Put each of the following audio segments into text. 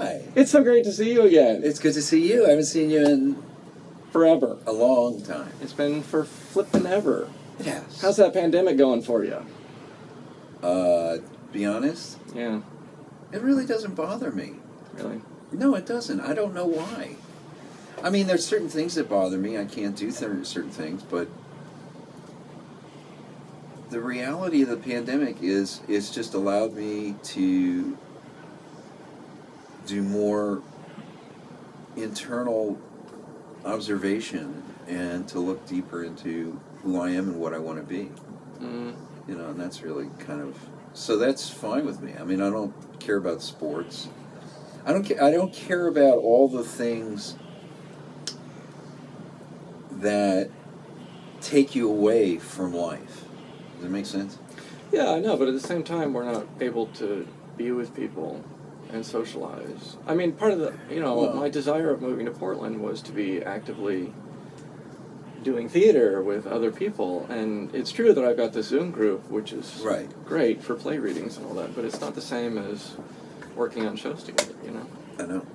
Hi. It's so great to see you again. It's good to see you. I haven't seen you in Forever. a long time. It's been for flippin' ever. It has. How's that pandemic going for you? Be honest, Yeah, it really doesn't bother me. really. No, it doesn't. I don't know why. I mean, there's certain things that bother me. I can't do certain things, but the reality of the pandemic is it's just allowed me to do more internal observation and to look deeper into who I am and what I want to be. You know, and that's really kind of, so that's fine with me. I mean, I don't care about sports. I don't care about all the things that take you away from life. Does that make sense? Yeah, I know, but at the same time, we're not able to be with people and socialize. I mean, part of the, my desire of moving to Portland was to be actively doing theater with other people, and it's true that I've got this Zoom group, which is great for play readings and all that, but it's not the same as working on shows together, I know.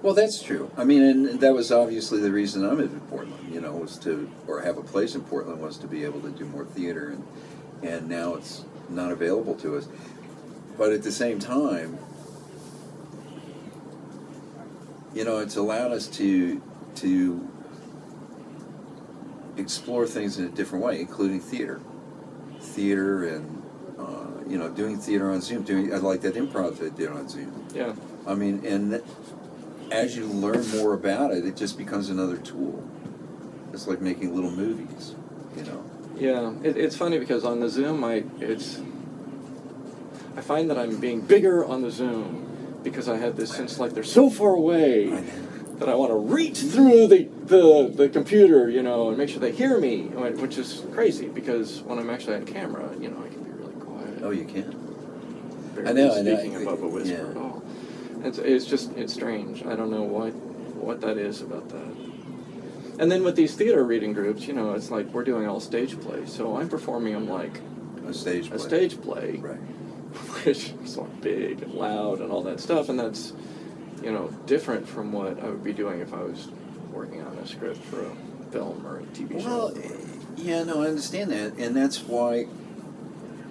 Well, that's true. I mean, and that was obviously the reason I moved to Portland, was to, or have a place in Portland, was to be able to do more theater, and now it's not available to us. But at the same time, it's allowed us to explore things in a different way, including theater and doing theater on Zoom. I like that improv that I did on Zoom. Yeah. I mean, and as you learn more about it, it just becomes another tool. It's like making little movies, Yeah, it's funny because on the Zoom, I find that I'm being bigger on the Zoom because I have this sense like they're so far away that I want to reach through the computer, and make sure they hear me, which is crazy because when I'm actually on camera, I can be really quiet. Oh, you can? Barely speaking above a whisper at all. It's strange. I don't know what that is about that. And then with these theater reading groups, it's like we're doing all stage plays, so I'm performing them like a stage play, right? Which is so big and loud and all that stuff, and that's different from what I would be doing if I was working on a script for a film or a TV show. Well, yeah, no, I understand that, and that's why.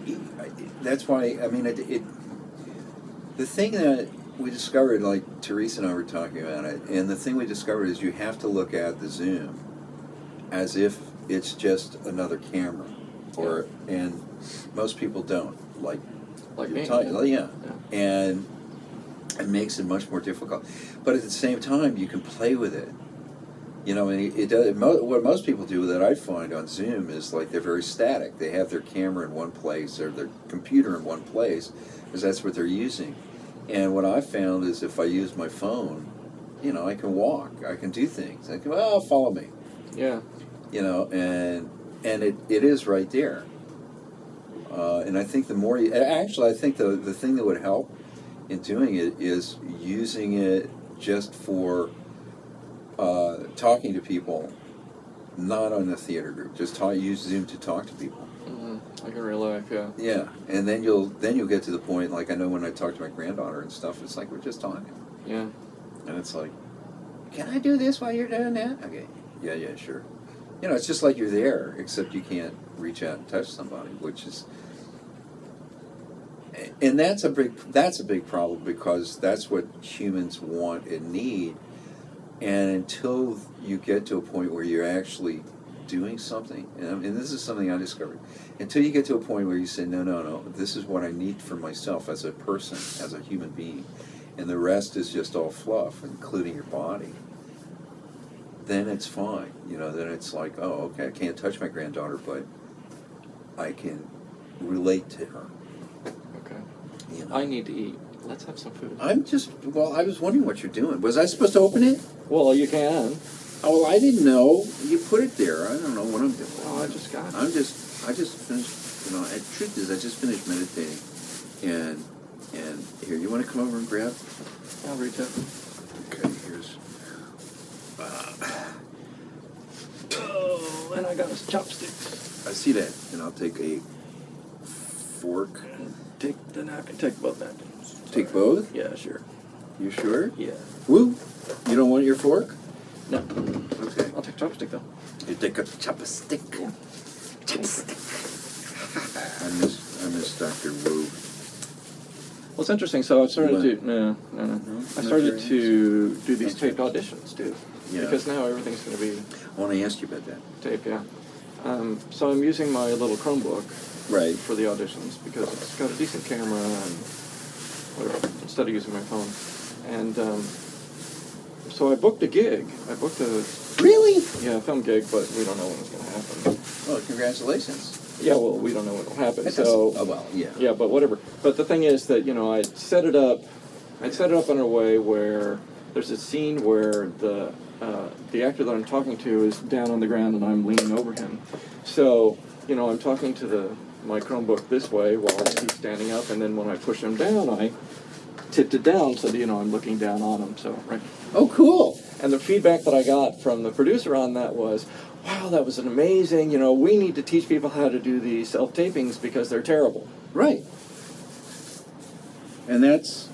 I mean, the thing that we discovered, like Teresa and I were talking about it, and the thing we discovered is you have to look at the Zoom as if it's just another camera, and most people don't. Like me. Yeah. And it makes it much more difficult. But at the same time, you can play with it. And it does. What most people do that I find on Zoom is like they're very static. They have their camera in one place or their computer in one place because that's what they're using. And what I found is if I use my phone, I can walk, I can do things. I can, follow me. Yeah. And it is right there. And I think the more I think the thing that would help in doing it is using it just for talking to people, not on the theater group. Just use Zoom to talk to people. Like in real life, yeah. Yeah, and then you'll get to the point, like I know when I talk to my granddaughter and stuff, it's like we're just talking. Yeah. And it's like, can I do this while you're doing that? Okay. Yeah, sure. It's just like you're there, except you can't reach out and touch somebody, which is, and that's a big problem because that's what humans want and need. And until you get to a point where you're actually doing something, and this is something I discovered, until you get to a point where you say, no, this is what I need for myself as a person, as a human being, and the rest is just all fluff, including your body, then it's fine. Then it's like, oh, okay, I can't touch my granddaughter, but I can relate to her. Okay. I need to eat. Let's have some food. I was wondering what you're doing. Was I supposed to open it? Well, you can. Oh, I didn't know. You put it there. I don't know what I'm doing. Oh, I just got it. I just finished, the truth is I just finished meditating. And here, you want to come over and grab? I'll reach up. Okay, here's... Oh, and I got us chopsticks. I see that. And I'll take a fork. Take the napkin. Take both napkins. Take both? Yeah, sure. You sure? Yeah. Woo! You don't want your fork? No. Okay. I'll take chopstick though. You take a chopstick. Yeah. Chopstick. I miss Dr. Wu. Well, it's interesting. So I started What? to no. I No started to do these Okay. taped auditions too, Yeah. because now everything's going to be I want to ask you about that. taped. Yeah. So I'm using my little Chromebook Right. for the auditions because it's got a decent camera and whatever, instead of using my phone. And so I booked a gig. I booked a Really? film gig, but we don't know when it's going to happen. Well, congratulations. Yeah, well, we don't know when it'll happen. It So doesn't- oh, well, yeah. yeah, but whatever. But the thing is that I'd set it up in a way where there's a scene where the actor that I'm talking to is down on the ground and I'm leaning over him. So I'm talking to my Chromebook this way while he's standing up, and then when I push him down, I tipped it down so that I'm looking down on him. So right. Oh, cool. And the feedback that I got from the producer on that was, wow, that was an amazing, we need to teach people how to do these self-tapings because they're terrible. Right. And that's...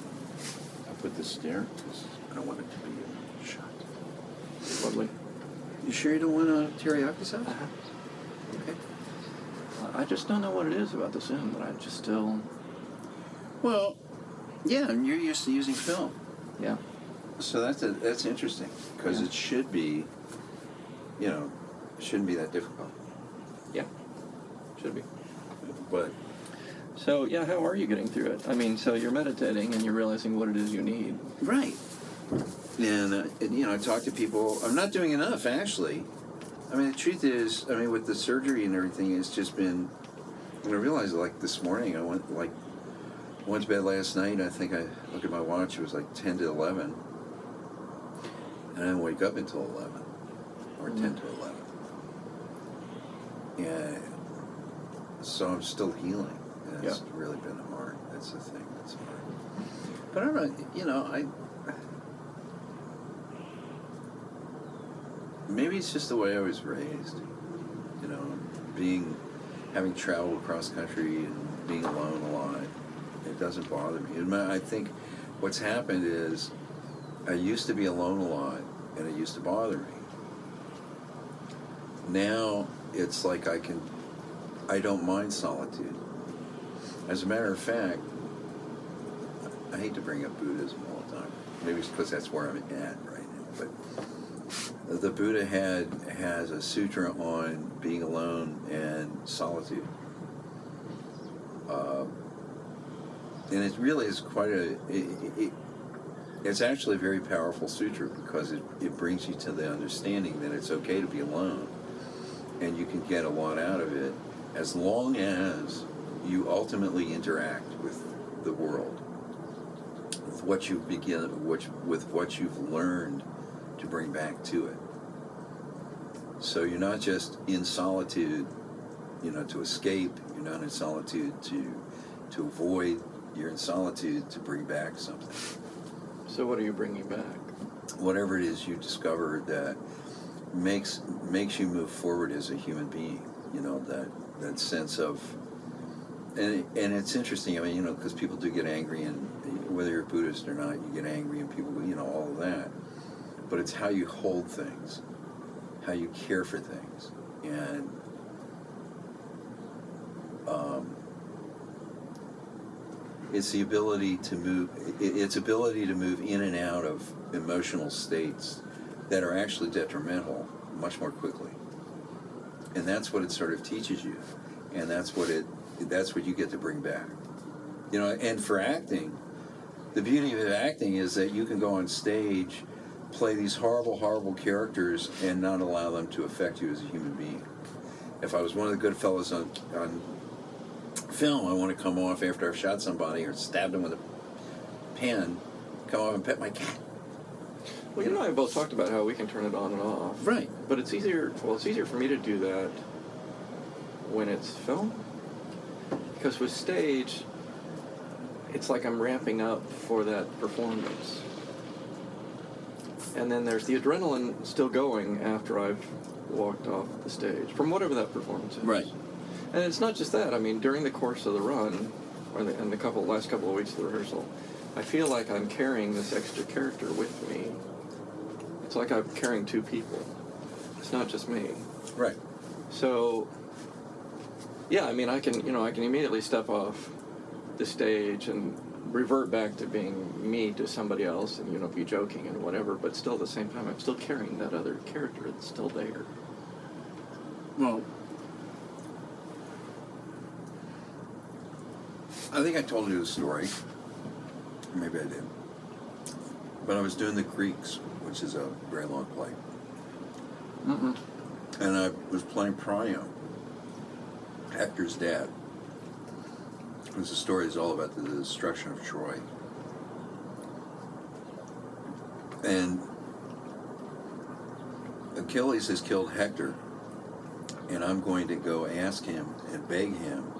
I put this there because I don't want it to be a shot. Lovely. You sure you don't want a teriyaki sauce? Uh-huh. Okay. I just don't know what it is about the Zoom that I just still, Well, yeah, and you're used to using film. yeah. So that's interesting because Yeah. it should be, shouldn't be that difficult. Yeah. Should be. But So, yeah, how are you getting through it? I mean, so you're meditating and you're realizing what it is you need. right, and I talk to people. I'm not doing enough actually. I mean, the truth is, with the surgery and everything, it's just been. I realized like this morning, I went to bed last night. I think I look at my watch. It was like 10 to 11, and I didn't wake up until 11 or 10 to 11. Yeah. So I'm still healing. And it's really been hard. That's the thing. That's hard. But I don't know. Maybe it's just the way I was raised. Having traveled across country and being alone a lot. It doesn't bother me. I think what's happened is I used to be alone a lot, and it used to bother me. Now it's like I don't mind solitude. As a matter of fact, I hate to bring up Buddhism all the time. Maybe it's because that's where I'm at right now. But the Buddha has a sutra on being alone and solitude. And it really is quite it's actually a very powerful sutra because it brings you to the understanding that it's okay to be alone and you can get a lot out of it as long as you ultimately interact with the world, with what you've learned to bring back to it. So you're not just in solitude, to escape. You're not in solitude to avoid. You're in solitude to bring back something. So what are you bringing back? Whatever it is you discover that makes you move forward as a human being. That sense of, and it's interesting. Because people do get angry, and whether you're Buddhist or not, you get angry, and people, all of that. But it's how you hold things, how you care for things, and it's the ability to move. Its ability to move in and out of emotional states that are actually detrimental much more quickly. And that's what it sort of teaches you, and that's what you get to bring back. And for acting, the beauty of acting is that you can go on stage, play these horrible, horrible characters, and not allow them to affect you as a human being. If I was one of the good fellows on film, I want to come off after I've shot somebody or stabbed them with a pen, come off and pet my cat. Well, you and I both talked about how we can turn it on and off. Right. But it's easier for me to do that when it's film. Because with stage, it's like I'm ramping up for that performance. And then there's the adrenaline still going after I've walked off the stage, from whatever that performance is. Right. And it's not just that. During the course of the run, and the last couple of weeks of the rehearsal, I feel like I'm carrying this extra character with me. It's like I'm carrying two people. It's not just me. Right. So, yeah, I mean, I can immediately step off the stage and revert back to being me to somebody else and, be joking and whatever, but still at the same time, I'm still carrying that other character that's still there. Well, I think I told you the story. Maybe I did. But I was doing the Greeks, which is a very long play. Mm-mm. And I was playing Priam, Hector's dad. The story is all about the destruction of Troy. And Achilles has killed Hector, and I'm going to go ask him and beg him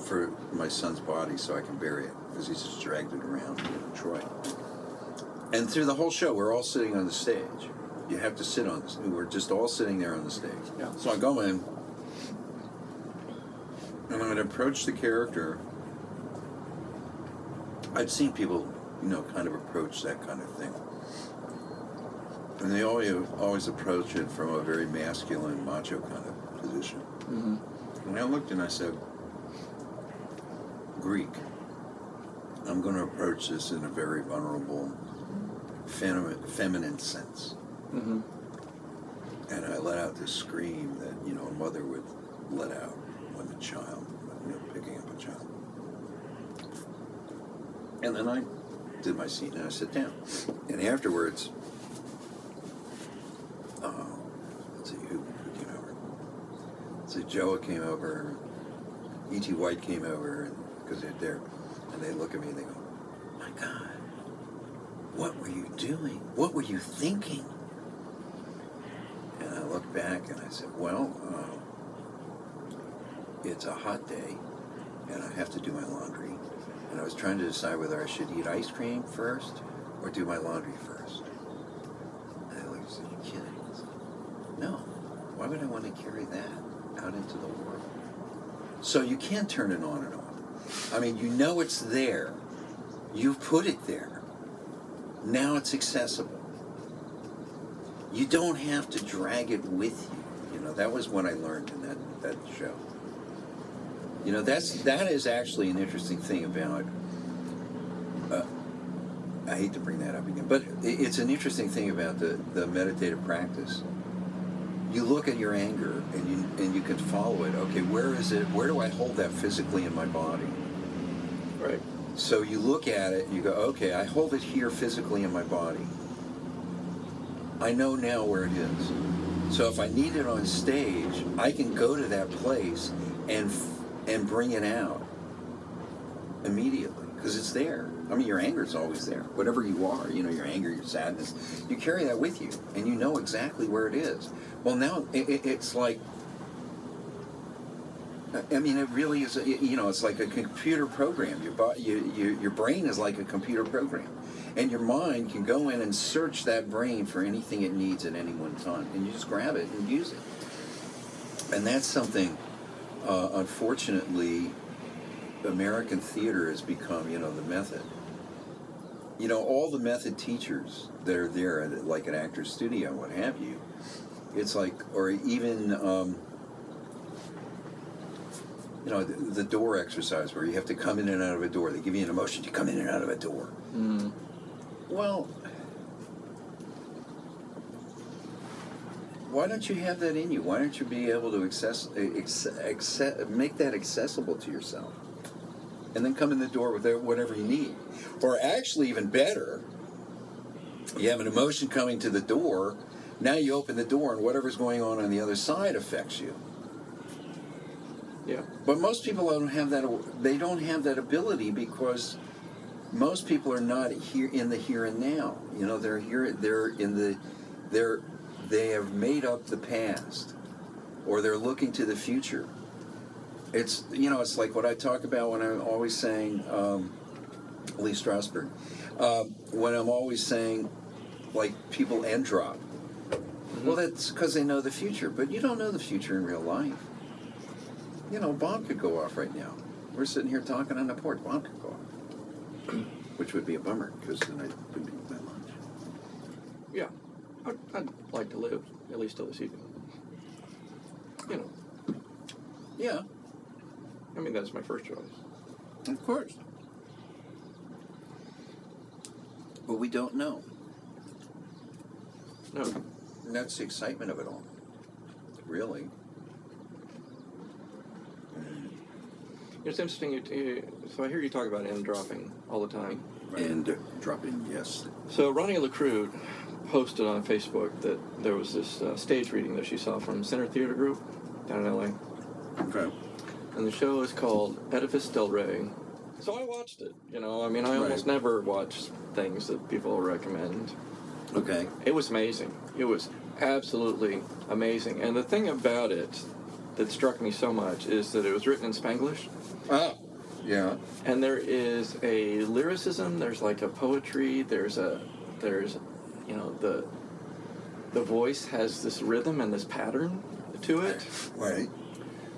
for my son's body so I can bury it, because he's just dragged it around Troy. And through the whole show, we're all sitting on the stage. You have to sit on this. We're just all sitting there on the stage. Yeah. So I go in, and I'm going to approach the character. I'd seen people, kind of approach that kind of thing. And they always approach it from a very masculine, macho kind of position. Mm-hmm. And I looked and I said, Greek, I'm going to approach this in a very vulnerable, feminine sense. Mm-hmm. And I let out this scream that, a mother would let out when a child, picking up a child. And then I did my scene and I sat down. And afterwards, let's see, who came over? So Joa came over, E.T. White came over, because they're there. And they look at me and they go, my God, what were you doing? What were you thinking? And I looked back and I said, well, it's a hot day and I have to do my laundry. And I was trying to decide whether I should eat ice cream first or do my laundry first. And I looked and said, are you kidding? I said, no. Why would I want to carry that out into the world? So you can't turn it on and off. I mean, it's there. You've put it there. Now it's accessible. You don't have to drag it with you. That was what I learned in that show. That is actually an interesting thing about, I hate to bring that up again, but it's an interesting thing about the meditative practice. You look at your anger and you can follow it. Okay, where is it? Where do I hold that physically in my body? Right. So you look at it and you go, okay, I hold it here physically in my body. I know now where it is. So if I need it on stage, I can go to that place and bring it out immediately, because it's there. I mean, your anger is always there. Whatever you are, your anger, your sadness, you carry that with you, and you know exactly where it is. Well, now it's like, I mean, it really is. It's like a computer program. Your brain is like a computer program, and your mind can go in and search that brain for anything it needs at any one time, and you just grab it and use it. And that's something. Unfortunately, American theater has become, the method. All the method teachers that are there, like an actor's studio, what have you, it's like, or even, the door exercise where you have to come in and out of a door. They give you an emotion to come in and out of a door. Mm. Well, why don't you have that in you? Why don't you be able to make that accessible to yourself? And then come in the door with whatever you need. Or actually, even better, you have an emotion coming to the door, now you open the door and whatever's going on the other side affects you. Yeah. But most people don't have that. They don't have that ability because most people are not here in the here and now. They're here. They have made up the past, or they're looking to the future. It's it's like what I talk about when I'm always saying, Lee Strasberg, when I'm always saying, like, people end drop. Mm-hmm. Well, that's because they know the future, but you don't know the future in real life. A bomb could go off right now. We're sitting here talking on the porch. Bomb could go off. which would be a bummer because then I couldn't eat my lunch. Yeah. I'd like to live, at least till this evening. You know. Yeah, I mean, that's my first choice. of course. But we don't know. No. And that's the excitement of it all. Really. It's interesting. So I hear you talk about end dropping all the time. And dropping, yes. So Ronnie LaCrute posted on Facebook that there was this stage reading that she saw from Center Theater Group down in LA. Okay. And the show is called Edifice Del Rey. So I watched it. You know, I mean, I almost never watch things that people recommend. Okay. It was amazing. It was absolutely amazing. And the thing about it that struck me so much is that it was written in Spanglish. Oh, yeah. And there is a lyricism, there's like a poetry, there's you know, the voice has this rhythm and this pattern to it. Right.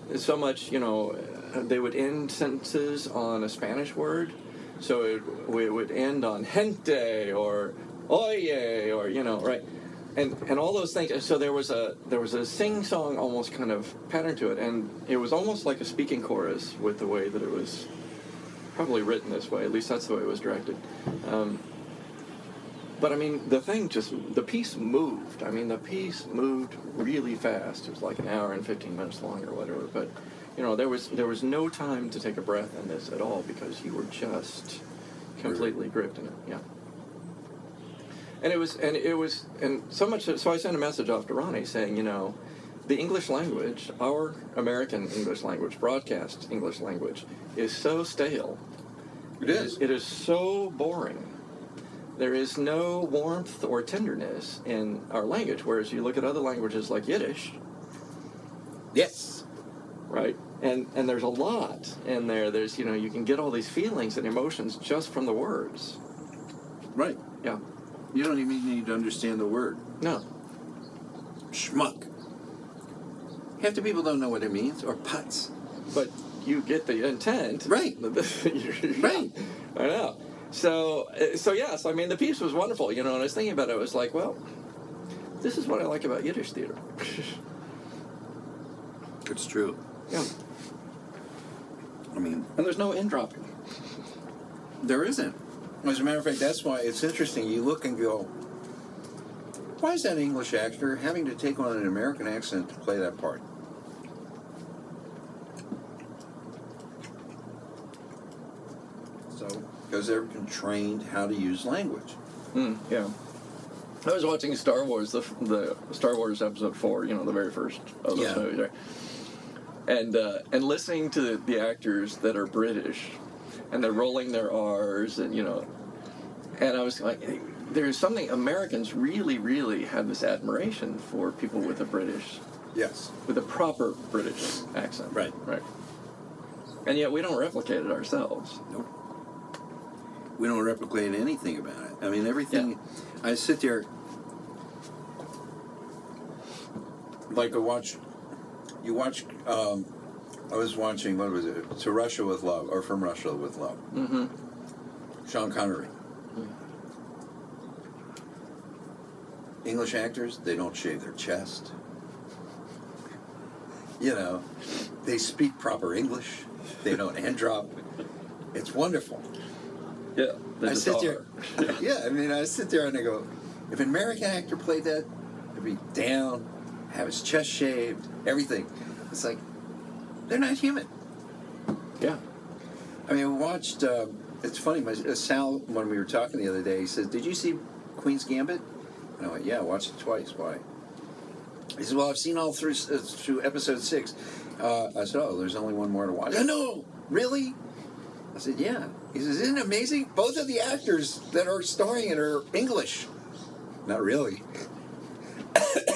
There's so much, you know, they would end sentences on a Spanish word, so it would end on gente or oye or, you know, right? And all those things. So there was a sing-song almost kind of pattern to it, and it was almost like a speaking chorus with the way that it was probably written this way. At least that's the way it was directed. But I mean, the piece moved. I mean, the piece moved really fast. It was like an hour and 15 minutes long or whatever. But you know, there was no time to take a breath in this at all because you were just completely gripped in it. Yeah. And it was so much. So I sent a message off to Ronnie saying, you know, the English language, our American English language, broadcast English language, is so stale. It is. It is so boring. There is no warmth or tenderness in our language, whereas you look at other languages like Yiddish. Yes. Right? And there's a lot in there. There's, you know, you can get all these feelings and emotions just from the words. Right. Yeah. You don't even need to understand the word. No. Schmuck. Half the people don't know what it means, or putz. But you get the intent. Right. Right. I know. So I mean, the piece was wonderful, you know, and I was thinking about it, I was like, well, this is what I like about Yiddish theater. It's true. Yeah. I mean... And there's no end dropping. There isn't. As a matter of fact, that's why it's interesting. You look and go, why is that English actor having to take on an American accent to play that part? So, because they're trained how to use language. Yeah. I was watching Star Wars, the Star Wars Episode 4, you know, the very first of those movies, right? And listening to the actors that are British, and they're rolling their R's, and, you know, and I was like, hey, there's something, Americans really, really have this admiration for people with a British, with a proper British accent. Right. Right. And yet we don't replicate it ourselves. Nope. We don't replicate anything about it. I mean, everything, I sit there, like I was watching, what was it? To Russia with Love, or From Russia with Love. Mm-hmm. Sean Connery. English actors, they don't shave their chest. You know, they speak proper English. They don't end drop. It's wonderful. Yeah. I sit there. Yeah, I mean, I sit there and I go, if an American actor played that, it'd be down, have his chest shaved, everything. It's like, they're not human. Yeah. I mean, we watched, it's funny, Sal, when we were talking the other day, he says, did you see Queen's Gambit? And I went, yeah, I watched it twice. Why? He said, well, I've seen all through episode 6. I said, oh, there's only one more to watch. No, really? I said, yeah. He says, isn't it amazing? Both of the actors that are starring in are English. Not really.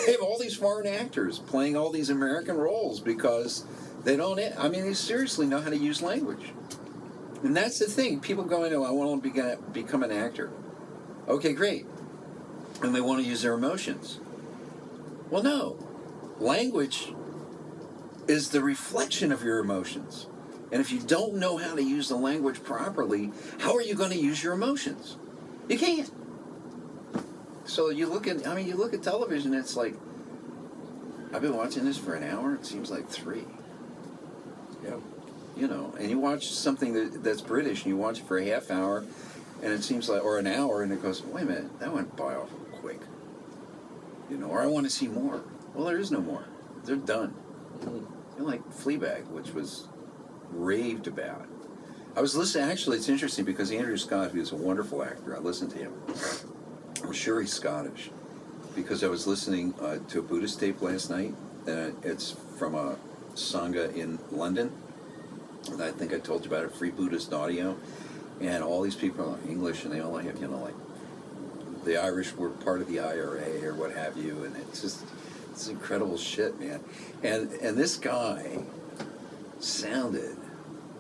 They have all these foreign actors playing all these American roles because they don't, I mean, they seriously know how to use language. And that's the thing. People go into, I want to become an actor. Okay, great. And they want to use their emotions. Well, no. Language is the reflection of your emotions. And if you don't know how to use the language properly, how are you going to use your emotions? You can't. So you look at television, it's like, I've been watching this for an hour, it seems like 3. Yeah. You know, and you watch something that's British, and you watch it for a half hour, and it seems like, or an hour, and it goes, wait a minute, that went by awful quick. You know, or I want to see more. Well, there is no more. They're done. They're like Fleabag, which was raved about. I was listening, actually, it's interesting because Andrew Scott, who's a wonderful actor, I listened to him. I'm sure he's Scottish, because I was listening to a Buddhist tape last night, and it's from a Sangha in London. And I think I told you about it, free Buddhist audio. And all these people are English, and they all have, you know, like, the Irish were part of the IRA or what have you, and it's incredible shit, man. And this guy sounded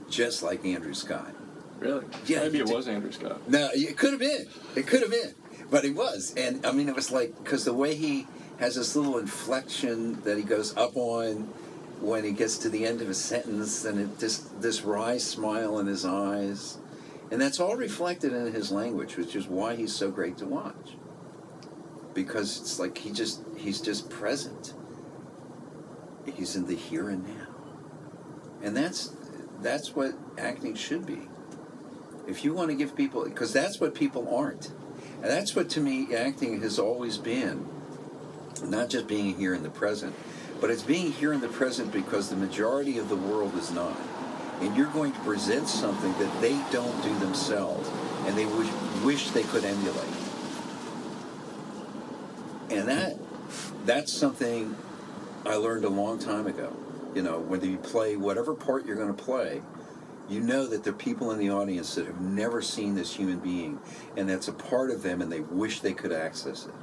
just like Andrew Scott. Really? Yeah. Maybe it was Andrew Scott. No, it could have been. It could have been. But it was. And, I mean, it was like, because the way he has this little inflection that he goes up on when he gets to the end of a sentence, and it just, this wry smile in his eyes. And that's all reflected in his language, which is why he's so great to watch. Because it's like he's just present. He's in the here and now. And that's what acting should be. If you want to give people, because that's what people aren't. And that's what, to me, acting has always been. Not just being here in the present, but it's being here in the present because the majority of the world is not. And you're going to present something that they don't do themselves, and they wish they could emulate. And that's something I learned a long time ago. You know, whether you play whatever part you're going to play, you know that there are people in the audience that have never seen this human being, and that's a part of them, and they wish they could access it.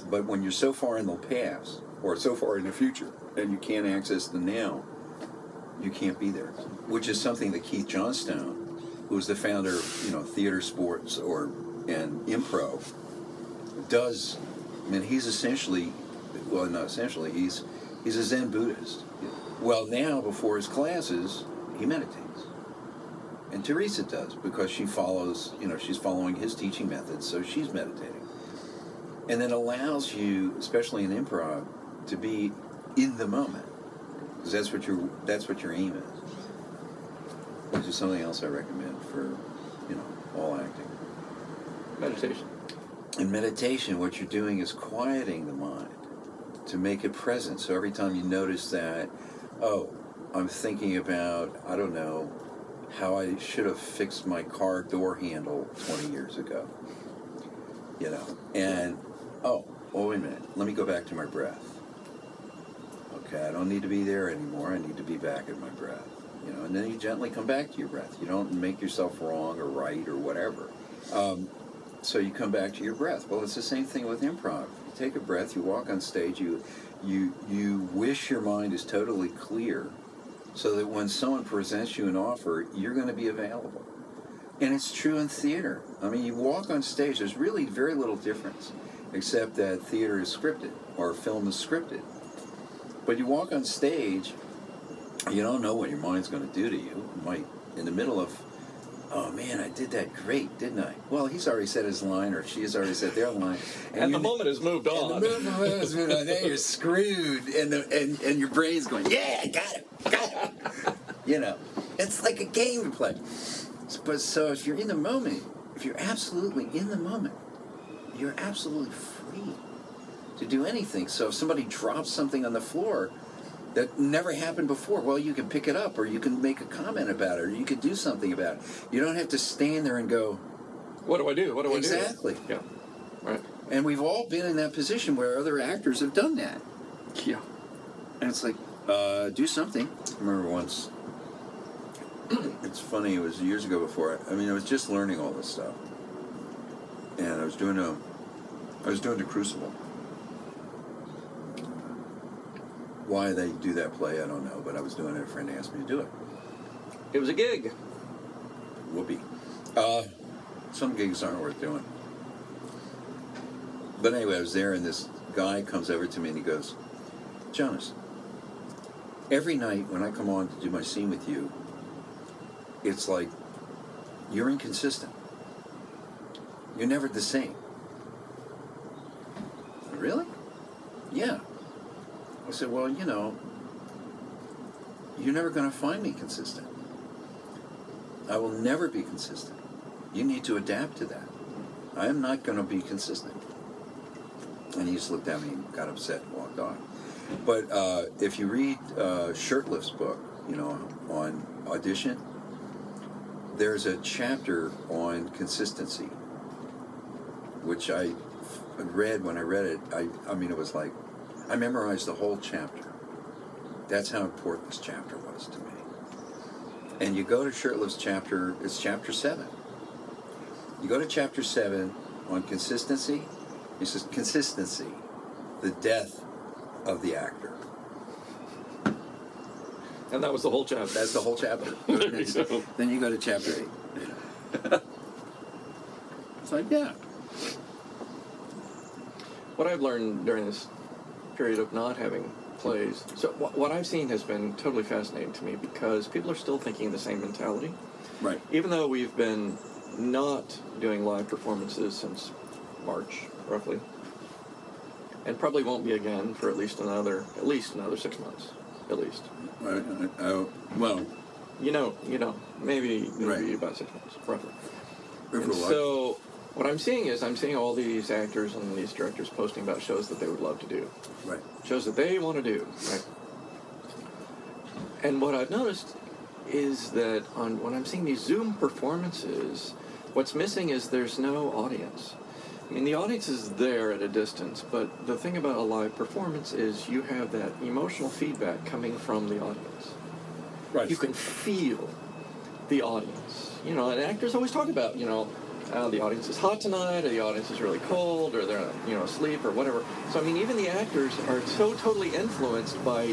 But when you're so far in the past, or so far in the future, and you can't access the now, you can't be there. Which is something that Keith Johnstone, who was the founder of, you know, theater, sports, and improv, does. I mean, he's essentially, well, not essentially, he's a Zen Buddhist. Well, now, before his classes, he meditates. And Teresa does, because she follows, you know, she's following his teaching methods, so she's meditating. And then allows you, especially in improv, to be in the moment. Because that's what your aim is. Which is something else I recommend for, you know, all acting. Meditation. In meditation, what you're doing is quieting the mind to make it present. So every time you notice that, oh, I'm thinking about, I don't know, how I should have fixed my car door handle 20 years ago. You know, and, oh, wait a minute, let me go back to my breath. Okay, I don't need to be there anymore, I need to be back at my breath. You know, and then you gently come back to your breath. You don't make yourself wrong or right or whatever. So you come back to your breath. Well, it's the same thing with improv. You take a breath, you walk on stage, you wish your mind is totally clear so that when someone presents you an offer, you're going to be available. And it's true in theater. I mean, you walk on stage, there's really very little difference, except that theater is scripted, or film is scripted. But you walk on stage, you don't know what your mind's going to do to you. You might, in the middle of, oh man, I did that great, didn't I? Well, he's already said his line, or she has already said their line. And the moment has moved on. And the moment has moved on. Then you're screwed, and your brain's going, yeah, I got it. You know, it's like a game to play. But so if you're in the moment, if you're absolutely in the moment, you're absolutely free to do anything. So if somebody drops something on the floor that never happened before, well, you can pick it up, or you can make a comment about it, or you can do something about it. You don't have to stand there and go, what do I do? What do I do? Exactly. Yeah. Right. And we've all been in that position where other actors have done that. Yeah. And it's like, do something. I remember once, it's funny, it was years ago before, I was just learning all this stuff. And I was doing the Crucible. Why they do that play, I don't know, but I was doing it, a friend asked me to do it. It was a gig. Whoopee. Some gigs aren't worth doing. But anyway, I was there, and this guy comes over to me and he goes, Jonas, every night when I come on to do my scene with you, it's like you're inconsistent. You're never the same. Really? Yeah. I said, well, you know, you're never going to find me consistent. I will never be consistent. You need to adapt to that. I am not going to be consistent. And he just looked at me and got upset and walked on. But if you read Shirtleff's book, you know, on audition, there's a chapter on consistency, which I read. When I read it, I mean, it was like, I memorized the whole chapter. That's how important this chapter was to me. And you go to Shirtleff's chapter, it's chapter 7. You go to chapter 7 on consistency. He says, consistency, the death of the actor. And that was the whole chapter. That's the whole chapter. Then you go to chapter 8. It's like, yeah. What I've learned during this period of not having plays, so what I've seen has been totally fascinating to me, because people are still thinking the same mentality. Right. Even though we've been not doing live performances since March, roughly, and probably won't be again for at least another 6 months, at least. Well, you know, maybe right. About 6 months, roughly. And so what I'm seeing all these actors and these directors posting about shows that they would love to do. Right. Shows that they want to do. Right. And what I've noticed is that when I'm seeing these Zoom performances, what's missing is there's no audience. I mean, the audience is there at a distance, but the thing about a live performance is you have that emotional feedback coming from the audience. Right. You can feel the audience. You know, and actors always talk about, you know, the audience is hot tonight, or the audience is really cold, or they're, you know, asleep, or whatever. So, I mean, even the actors are so totally influenced by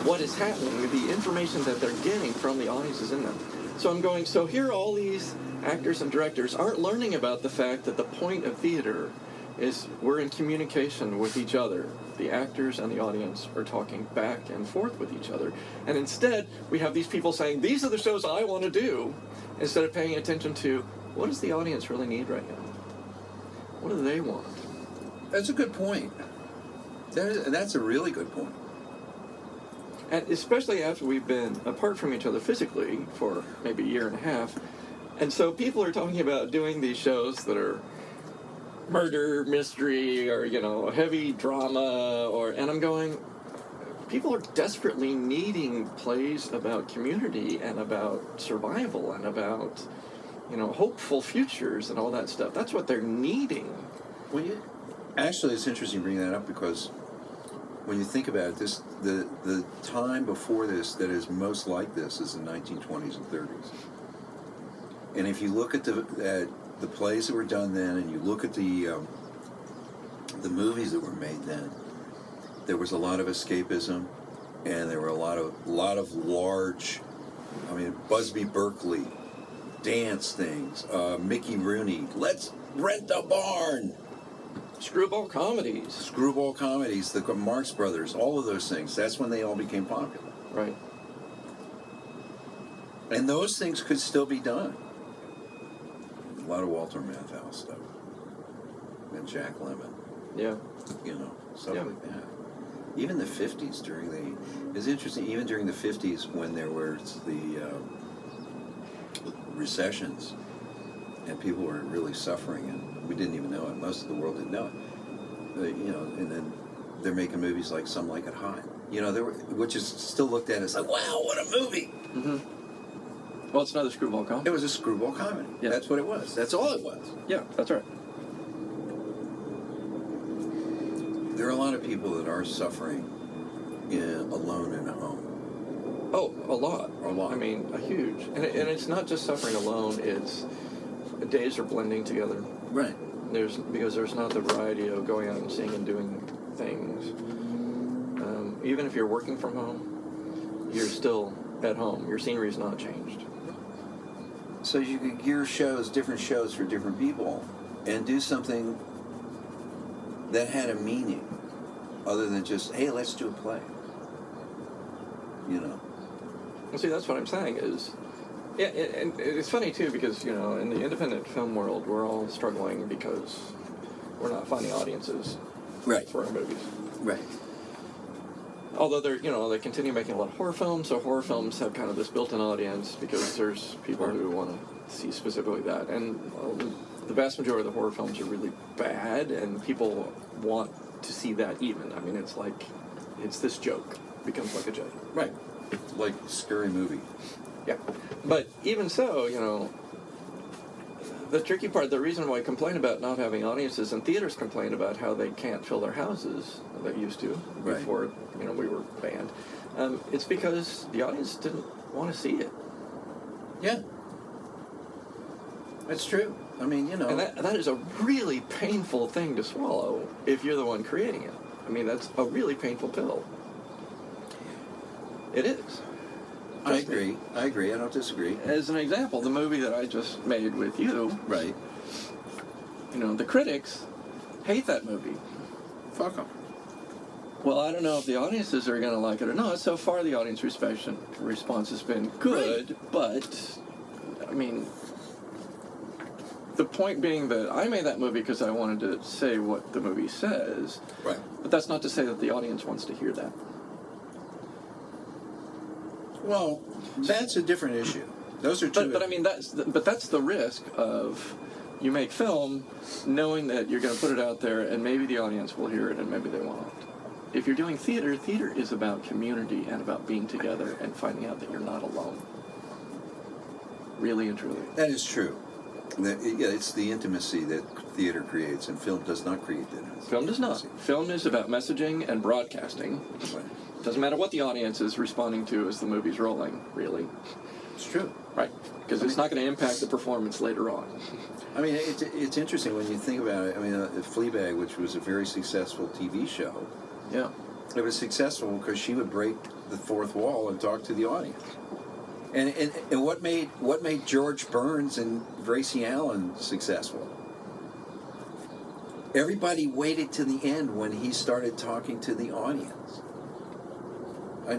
what is happening, the information that they're getting from the audiences in them. So I'm going, so here all these actors and directors aren't learning about the fact that the point of theater is we're in communication with each other. The actors and the audience are talking back and forth with each other. And instead, we have these people saying, these are the shows I want to do, instead of paying attention to, what does the audience really need right now? What do they want? That's a good point. That's a really good point. And especially after we've been apart from each other physically for maybe a year and a half. And so people are talking about doing these shows that are murder, mystery, or, you know, heavy drama, and I'm going, people are desperately needing plays about community and about survival and about, you know, hopeful futures and all that stuff. That's what they're needing. Well, actually, it's interesting you bring that up, because when you think about it, the time before this that is most like this is the 1920s and 30s. And if you look at the plays that were done then, and you look at the movies that were made then, there was a lot of escapism, and there were a lot of large, I mean, Busby Berkeley, dance things, Mickey Rooney, let's rent a barn. Screwball comedies, the Marx Brothers, all of those things. That's when they all became popular. Right. And those things could still be done. A lot of Walter Matthau stuff. And Jack Lemmon. Yeah. You know, stuff like that. Even the 50s it's interesting, even during the 50s when there were the recessions and people were really suffering, and we didn't even know it. Most of the world didn't know it. You know, and then they're making movies like Some Like It Hot. You know, which is still looked at as like, wow, what a movie! Mm-hmm. Well, it's another screwball comedy. It was a screwball comedy. Yeah. That's what it was. That's all it was. Yeah, that's right. There are a lot of people that are suffering alone in a home. Oh, a lot. A lot. I mean, a huge. And it's not just suffering alone, it's days are blending together. Right. Because there's not the variety of going out and seeing and doing things. Even if you're working from home, you're still at home. Your scenery's not changed. So you could gear different shows for different people, and do something that had a meaning, other than just, hey, let's do a play. You know. Well, see, that's what I'm saying is, Yeah, and it's funny too because in the independent film world, we're all struggling because we're not finding audiences for our movies. Right. Although they continue making a lot of horror films, so horror films have kind of this built-in audience because there's people who want to see specifically that, and the vast majority of the horror films are really bad, and people want to see that even. I mean, it's this joke becomes like a joke. Right. Like Scary Movie. Yeah. But even so, the tricky part, the reason why I complain about not having audiences, and theaters complain about how they can't fill their houses that used to before we were banned, it's because the audience didn't want to see it. Yeah. That's true. I mean, And that is a really painful thing to swallow if you're the one creating it. I mean, that's a really painful pill. It is. I agree. I don't disagree. As an example, the movie that I just made with you, right? The critics hate that movie. Fuck them. Well, I don't know if the audiences are going to like it or not. So far, the audience response has been good, but I mean, the point being that I made that movie because I wanted to say what the movie says. Right. But that's not to say that the audience wants to hear that. Well, that's a different issue. Those are two. But I mean, that's the risk of you make film knowing that you're going to put it out there and maybe the audience will hear it and maybe they won't. If you're doing theater is about community and about being together and finding out that you're not alone. Really and truly. That is true. It's the intimacy that theater creates, and film does not create that intimacy. Film does not. Film is about messaging and broadcasting. Right. Doesn't matter what the audience is responding to as the movie's rolling, really. It's true. Right. Because it's not going to impact the performance later on. I mean, it's interesting when you think about it. I mean, Fleabag, which was a very successful TV show, yeah, it was successful because she would break the fourth wall and talk to the audience. And what made George Burns and Gracie Allen successful? Everybody waited to the end when he started talking to the audience.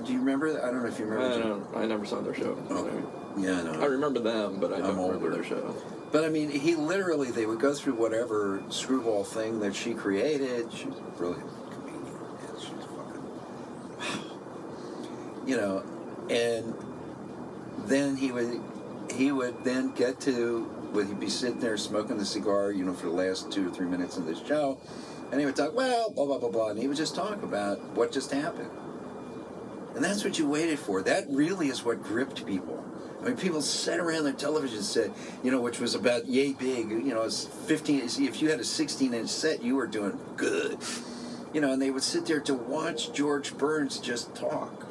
Do you remember that? I don't know if you remember. I never saw their show. Oh, yeah, I know. I remember them, but I don't remember older. their show. But I mean, they would go through whatever screwball thing that she created. She's a brilliant comedian. Man, she's fucking, wow. And then he would then get to, he'd be sitting there smoking the cigar, for the last 2 or 3 minutes of the show, and he would talk, well, blah, blah, blah, blah, and he would just talk about what just happened. And that's what you waited for. That really is what gripped people. I mean, people sat around their television set, which was about yay big, it's 15, if you had a 16-inch set, you were doing good. And they would sit there to watch George Burns just talk.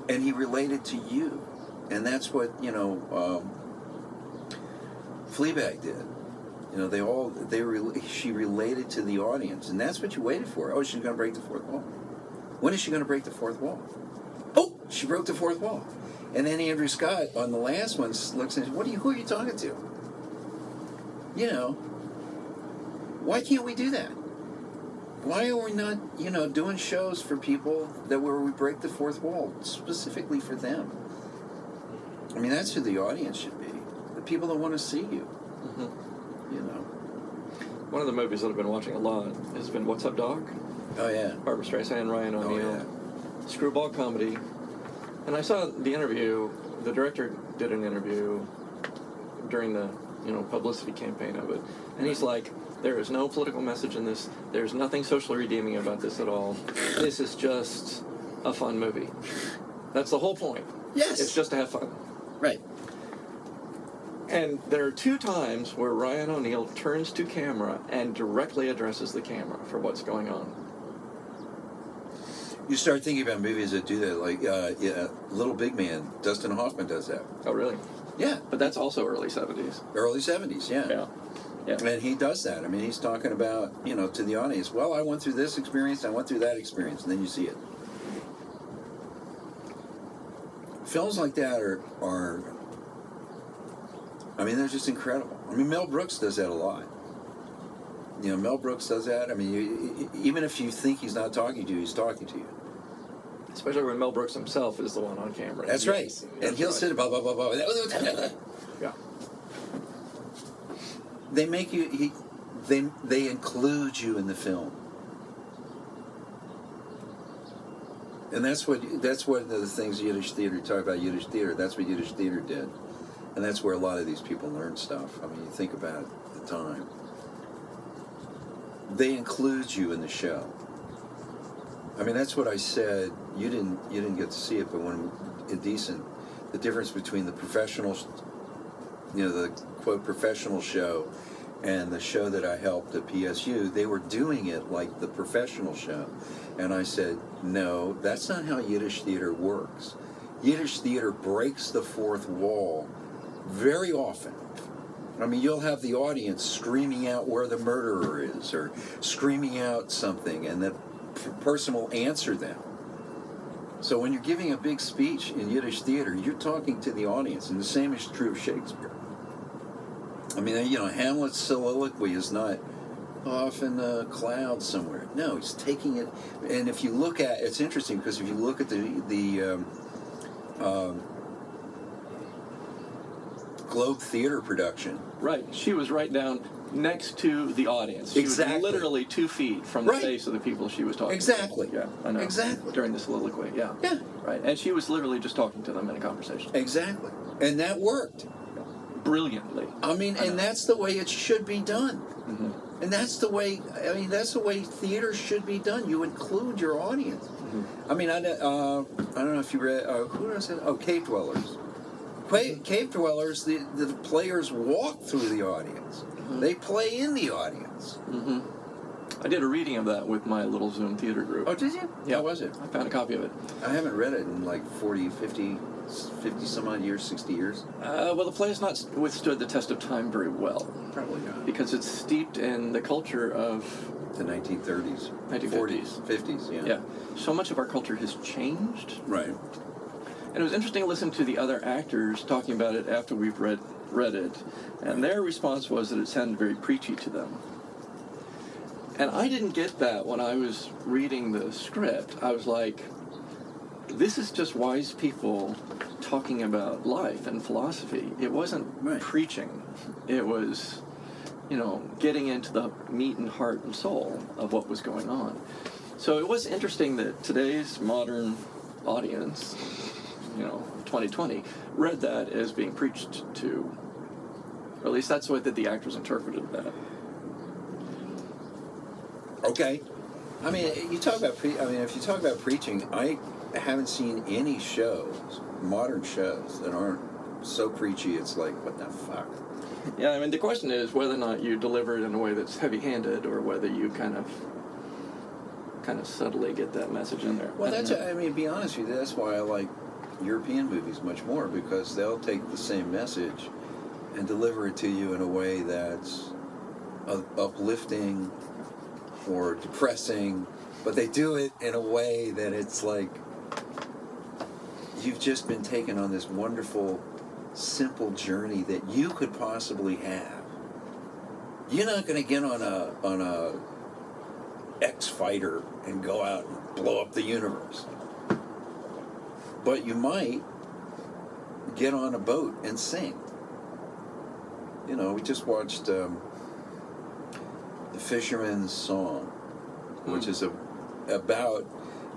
And he related to you. And that's what, Fleabag did. She related to the audience, and that's what you waited for. Oh, she's going to break the fourth wall. When is she going to break the fourth wall? Oh, she broke the fourth wall. And then Andrew Scott on the last one looks and says, who are you talking to? Why can't we do that? Why are we not, doing shows for people where we break the fourth wall, specifically for them? I mean, that's who the audience should be. The people that want to see you. Mm-hmm. you One of the movies that I've been watching a lot has been What's Up, Doc? Oh, yeah. Barbara Streisand, Ryan O'Neal. Oh, yeah. Screwball comedy. And I saw the interview, the director did an interview during the, publicity campaign of it. And he's like, there is no political message in this. There's nothing socially redeeming about this at all. This is just a fun movie. That's the whole point. Yes. It's just to have fun. Right. And there are 2 times where Ryan O'Neal turns to camera and directly addresses the camera for what's going on. You start thinking about movies that do that, like Little Big Man. Dustin Hoffman does that. Oh, really? Yeah. But that's also early 70s. Early 70s, yeah. Yeah. Yeah. And he does that. I mean, he's talking about, to the audience, well, I went through this experience, I went through that experience, and then you see it. Films like that are I mean, they're just incredible. I mean, Mel Brooks does that a lot. Mel Brooks does that. I mean, even if you think he's not talking to you, he's talking to you. Especially when Mel Brooks himself is the one on camera. That's right. And he'll sit blah, blah, blah, blah. Yeah. They make you, they include you in the film. And that's one of the things Yiddish theater, you talk about Yiddish theater, that's what Yiddish theater did. And that's where a lot of these people learn stuff. I mean, you think about it, the time. They include you in the show. I mean, that's what I said. You didn't get to see it, but when Indecent, the difference between the professional, the quote professional show, and the show that I helped at PSU, they were doing it like the professional show, and I said, no, that's not how Yiddish theater works. Yiddish theater breaks the fourth wall very often. I mean, you'll have the audience screaming out where the murderer is, or screaming out something, and the person will answer them. So when you're giving a big speech in Yiddish theater, you're talking to the audience, and the same is true of Shakespeare. I mean, Hamlet's soliloquy is not off in the clouds somewhere. No, he's taking it, and if you look at, it's interesting because if you look at the Globe Theater production. Right, she was right down next to the audience. She Exactly. was literally 2 feet from the face of the people she was talking Exactly. to. Yeah, I know. Exactly. During the soliloquy, yeah. Yeah. Right, and she was literally just talking to them in a conversation. Exactly. And that worked. Brilliantly. I mean, and that's the way it should be done. Mm-hmm. And that's the way, that's the way theater should be done. You include your audience. Mm-hmm. I mean, I don't know if you read, who did I say? Oh, Cave Dwellers. Cave Dwellers, the players walk through the audience. Mm-hmm. They play in the audience. Mm-hmm. I did a reading of that with my little Zoom theater group. Oh, did you? Yeah. How was it? I found a copy of it. I haven't read it in like 40, 50 some odd years, 60 years. Well, the play has not withstood the test of time very well. Probably not. Because it's steeped in the culture of The 1930s. 1950s. 40s, 50s, yeah. Yeah. So much of our culture has changed. Right. And it was interesting to listen to the other actors talking about it after we've read it. And their response was that it sounded very preachy to them. And I didn't get that when I was reading the script. I was like, this is just wise people talking about life and philosophy. It wasn't preaching. It was, getting into the meat and heart and soul of what was going on. So it was interesting that today's modern audience, 2020, read that as being preached to. Or at least that's the way that the actors interpreted that. Okay. I mean, if you talk about preaching, I haven't seen any shows, modern shows, that aren't so preachy. It's like, what the fuck? Yeah, I mean, the question is whether or not you deliver it in a way that's heavy-handed, or whether you kind of subtly get that message in there. Well, to be honest with you, that's why I like European movies much more, because they'll take the same message and deliver it to you in a way that's uplifting or depressing, but they do it in a way that it's like you've just been taken on this wonderful, simple journey that you could possibly have. You're not going to get on a X-fighter and go out and blow up the universe, but you might get on a boat and sing. We just watched The Fisherman's Song, which is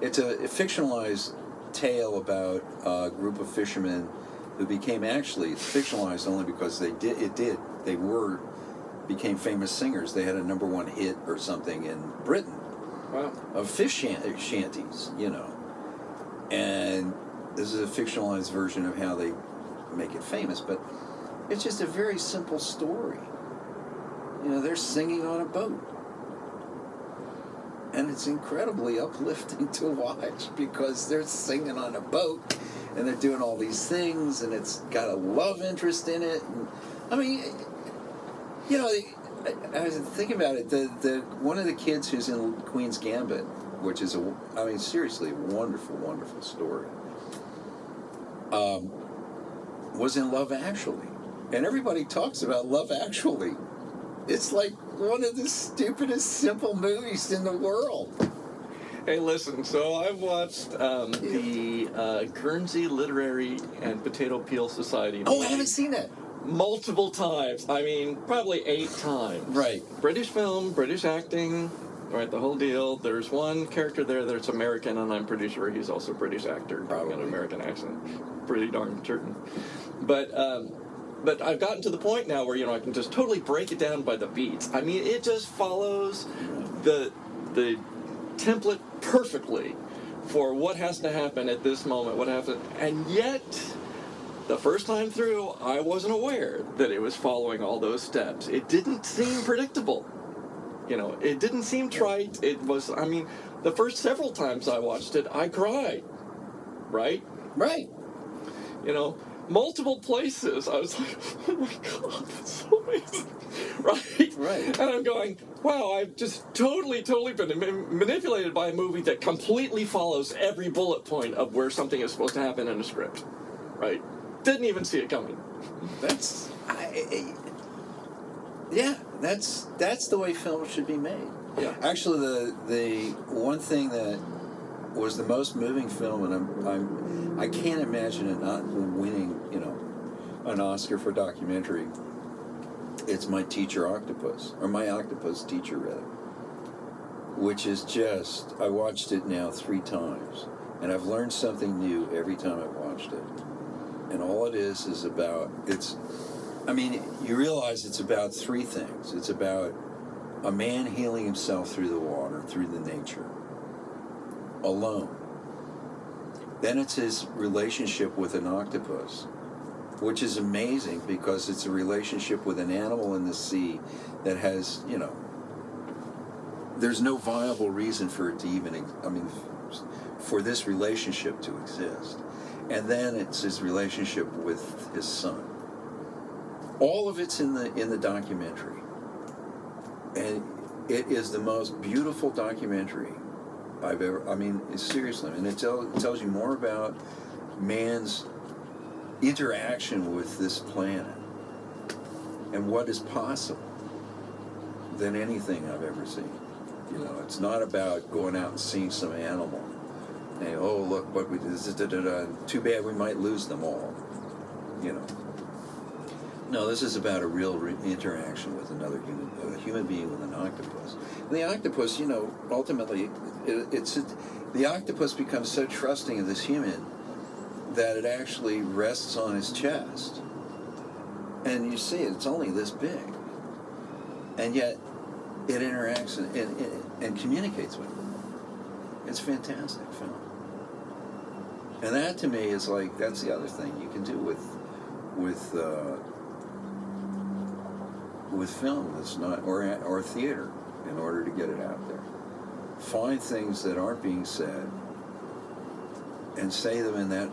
it's a fictionalized tale about a group of fishermen who became, actually, it's fictionalized only because they became famous singers. They had a #1 hit or something in Britain. Wow. Of fish shanties, and this is a fictionalized version of how they make it famous, but it's just a very simple story. They're singing on a boat. And it's incredibly uplifting to watch because they're singing on a boat and they're doing all these things and it's got a love interest in it. And, I mean, I was thinking about it. The one of the kids who's in Queen's Gambit, which is seriously, a wonderful, wonderful story, was in Love Actually. And everybody talks about Love Actually. It's like one of the stupidest, simple movies in the world. Hey, listen, so I've watched the Guernsey Literary and Potato Peel Society Oh, I movie haven't seen that. multiple times. I mean, probably 8 times. Right. British film, British acting, right, the whole deal. There's one character there that's American, and I'm pretty sure he's also a British actor doing an American accent. Pretty darn certain. But I've gotten to the point now where, I can just totally break it down by the beats. I mean, it just follows the template perfectly for what has to happen at this moment, what happened, and yet the first time through I wasn't aware that it was following all those steps. It didn't seem predictable. It didn't seem trite. It was, I mean, the first several times I watched it, I cried. Right? Right. Multiple places. I was like, oh my God, that's so amazing. Right? Right. And I'm going, wow, I've just totally been manipulated by a movie that completely follows every bullet point of where something is supposed to happen in a script. Right? Didn't even see it coming. That's the way film should be made. Yeah. Actually, the one thing that was the most moving film, and I can't imagine it not winning, an Oscar for documentary. It's My Teacher Octopus, or My Octopus Teacher rather, which is just, I watched it now 3 times, and I've learned something new every time I've watched it. And all it is about, you realize it's about 3 things. It's about a man healing himself through the water, through the nature, alone. Then it's his relationship with an octopus, which is amazing because it's a relationship with an animal in the sea that has, there's no viable reason for it to even, for this relationship to exist. And then it's his relationship with his son. All of it's in the documentary. And it is the most beautiful documentary I've ever, seriously. And it tells you more about man's interaction with this planet and what is possible than anything I've ever seen. It's not about going out and seeing some animal and, oh, look what we did, too bad we might lose them all. No, this is about a real interaction with another a human being with an octopus. And the octopus, ultimately, the octopus becomes so trusting of this human that it actually rests on his chest. And you see it's only this big. And yet, it interacts and communicates with him. It's a fantastic film. And that, to me, is like, that's the other thing you can do with film that's not, or theater, in order to get it out there. Find things that aren't being said and say them in that,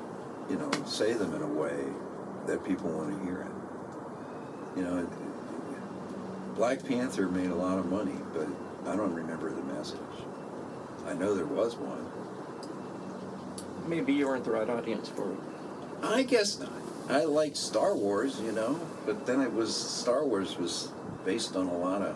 say them in a way that people want to hear it. Black Panther made a lot of money, but I don't remember the message. I know there was one. Maybe you weren't the right audience for it. I guess not. I liked Star Wars, but then Star Wars was based on a lot of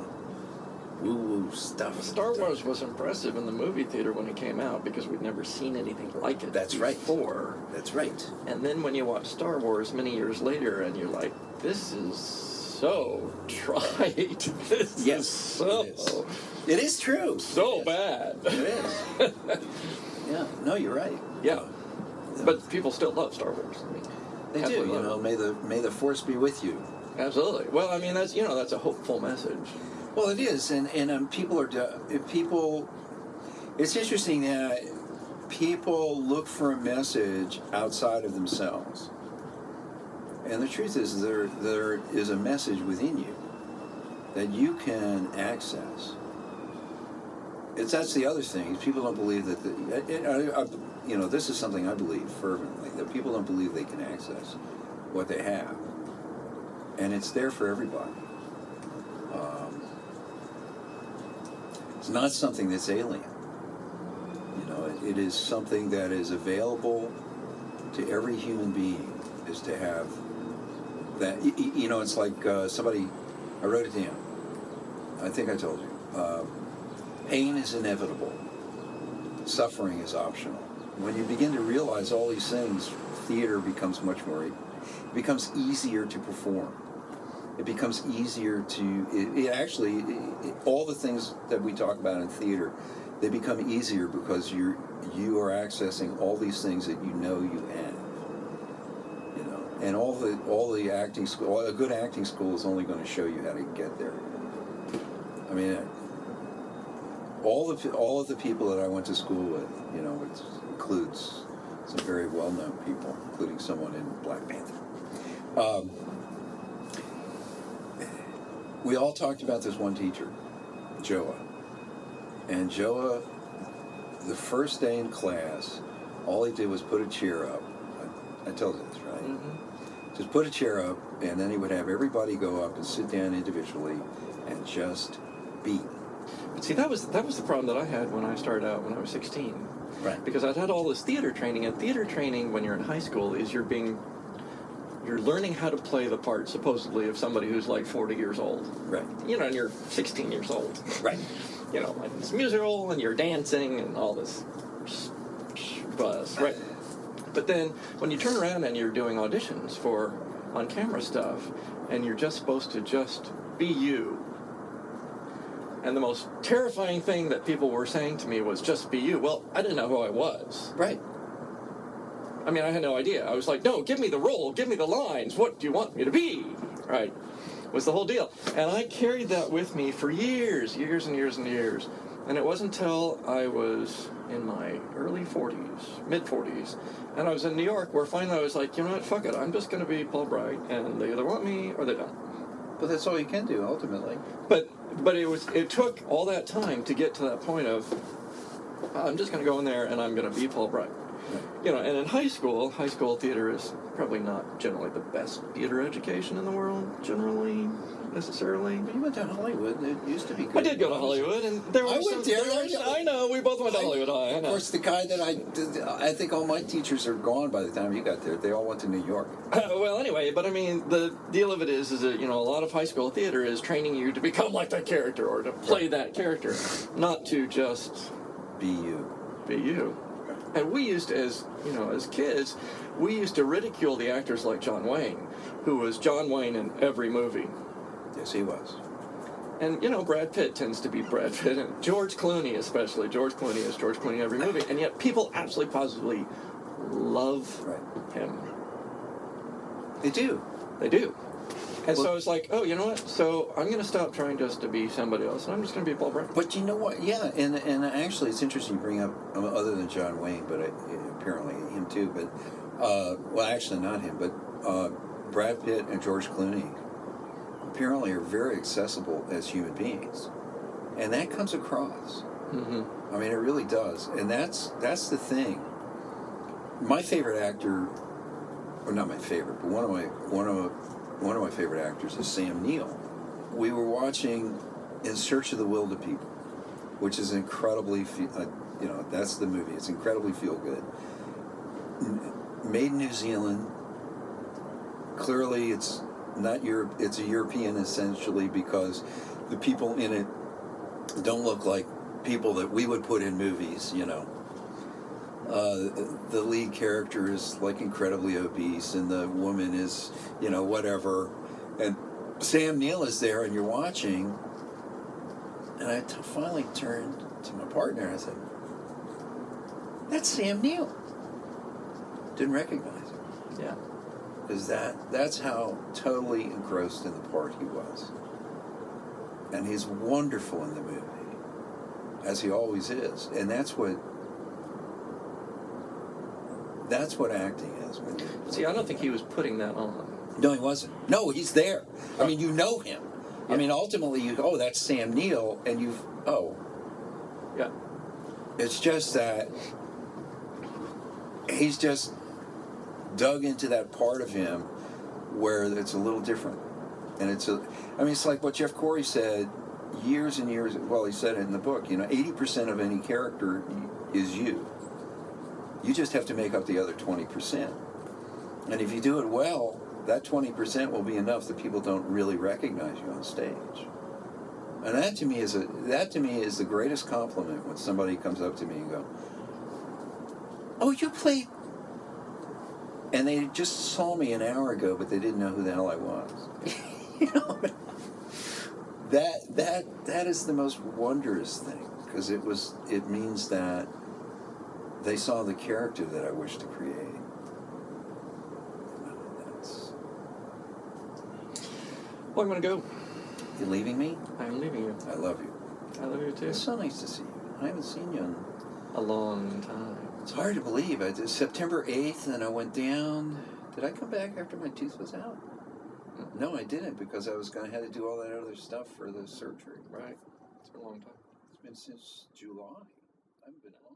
woo-woo stuff. Star Wars was impressive in the movie theater when it came out because we'd never seen anything like it before. That's right. And then when you watch Star Wars many years later and you're like, this is so trite. It is true. So bad. It is. Yeah. No, you're right. Yeah. But people still love Star Wars. They do. May the Force be with you. Absolutely. Well, that's a hopeful message. Well, it is, and people it's interesting that people look for a message outside of themselves. And the truth is there is a message within you that you can access. That's the other thing. People don't believe that this is something I believe fervently, that people don't believe they can access what they have. And it's there for everybody. It's not something that's alien. It is something that is available to every human being, is to have that. It's like somebody, I wrote it down. I think I told you. Pain is inevitable. suffering is optional. When you begin to realize all these things, theater becomes much more, it becomes easier to perform. It becomes easier to, all the things that we talk about in theater, they become easier because you are accessing all these things that you know you have. You know, and all the acting school, a good acting school is only going to show you how to get there. I mean, all of the people that I went to school with, you know, it includes some very well-known people, including someone in Black Panther. We all talked about this one teacher, Joa. And Joa, the first day in class, all he did was put a chair up. I told you this, right? Mm-hmm. Just put a chair up, and then he would have everybody go up and sit down individually and just be. But see, that was the problem that I had when I started out when I was 16. Right. Because I'd had all this theater training, and theater training when you're in high school is you're learning how to play the part, supposedly, of somebody who's like 40 years old. Right. You know, and you're 16 years old. Right. You know, like it's musical, and you're dancing, and all this buzz, right? But then, when you turn around and you're doing auditions for on-camera stuff, and you're just supposed to just be you, and the most terrifying thing that people were saying to me was, just be you. Well, I didn't know who I was. Right. I mean, I had no idea. I was like, no, give me the role, give me the lines. What do you want me to be? Right. Was the whole deal. And I carried that with me for years and years and years. And it wasn't until I was in my early 40s, mid-40s, and I was in New York where finally I was like, you know what, fuck it. I'm just going to be Paul Bright, and they either want me or they don't. But that's all you can do, ultimately. But it took all that time to get to that point of, I'm just going to go in there and I'm going to be Paul Bright. Right. You know, and in high school theater is probably not generally the best theater education in the world, generally, necessarily. But you went to Hollywood. It used to be good. I did go to Hollywood, and there were I know, we both went to Hollywood High. I know. Of course, the guy that I think all my teachers are gone by the time you got there. They all went to New York. Well, anyway, but I mean, the deal of it is that, you know, a lot of high school theater is training you to become like that character or to play that character, not to just be you. Be you. And we used to, as kids, we used to ridicule the actors like John Wayne, who was John Wayne in every movie. Yes, he was. And, you know, Brad Pitt tends to be Brad Pitt, and George Clooney especially. George Clooney is George Clooney in every movie, and yet people absolutely positively love him. They do. They do. And so I was like, oh, you know what? So I'm going to stop trying just to be somebody else, and I'm just going to be Paul Bright. But you know what? Yeah, and actually it's interesting you bring up, other than John Wayne, but apparently him too, but, well, actually not him, but Brad Pitt and George Clooney apparently are very accessible as human beings. And that comes across. Mm-hmm. I mean, it really does. And that's the thing. My favorite actor, or not my favorite, but one of my favorite actors is Sam Neill. We were watching In Search of the Wilderpeople, which is incredibly, that's the movie. It's incredibly feel-good. Made in New Zealand. Clearly, it's not Europe. It's a European, essentially, because the people in it don't look like people that we would put in movies, you know. The lead character is like incredibly obese, and the woman is, you know, whatever. And Sam Neill is there, and you're watching. And I finally turned to my partner and I said, "That's Sam Neill." Didn't recognize him. Yeah. Because that's how totally engrossed in the part he was. And he's wonderful in the movie, as he always is. And that's what acting is. See, I don't think he was putting that on. No, he wasn't. No, he's there. I mean, you know him. Yeah. I mean, ultimately, you go, oh, that's Sam Neill, and Yeah. It's just that he's just dug into that part of him where it's a little different. And it's like what Jeff Corey said years and years, well, he said it in the book, 80% of any character is you. You just have to make up the other 20%. And if you do it well, that 20% will be enough that people don't really recognize you on stage. And that to me is the greatest compliment when somebody comes up to me and go, oh, you played. And they just saw me an hour ago, but they didn't know who the hell I was. You know, that is the most wondrous thing, because it means that they saw the character that I wish to create. Well, I'm going to go. You leaving me? I'm leaving you. I love you. I love you too. It's so nice to see you. I haven't seen you in a long time. It's hard to believe. I did September 8th, and I went down. Did I come back after my tooth was out? No, I didn't, because I was going to have to do all that other stuff for the surgery. Right. It's been a long time. It's been since July. I haven't been out.